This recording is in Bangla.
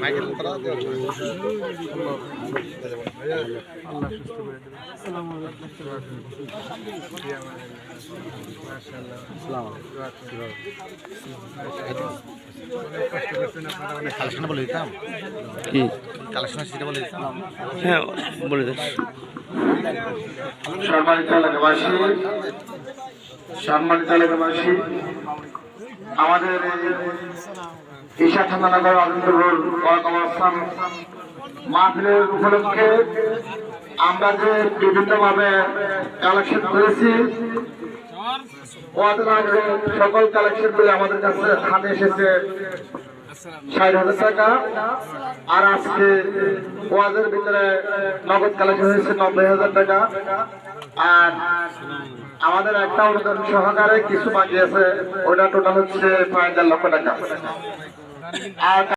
মাইকেল করা দেওয়া আল্লাহ সুস্থ করে দেবে। আসসালামু আলাইকুম। মাশাআল্লাহ। আসসালামু আলাইকুম। অনেক কষ্ট করছেন আপনারা, অনেক কালেকশন বলে দিতাম কি কালেকশন সেটা বলে দিতাম হ্যাঁ বলে দেন। সম্মানিত এলাকাবাসী, আমাদের ঈশা থানানগর আনন্দপুর অবস্থান মাহফিলের উপলক্ষে আমরা যে বিভিন্নভাবে কালেকশন করেছি, সকল কালেকশন গুলি আমাদের কাছে হাতে এসেছে ৬০,০০০ টাকা। আর আজকে ওয়াজের ভিতরে নগদ কালেকশন হয়েছে ৯০,০০০ টাকা। আর আমাদের একটা অনুদান সহকারে কিছু বাকি আছে, ওটা টোটাল হচ্ছে ৫,০০০,০০০ টাকা। আর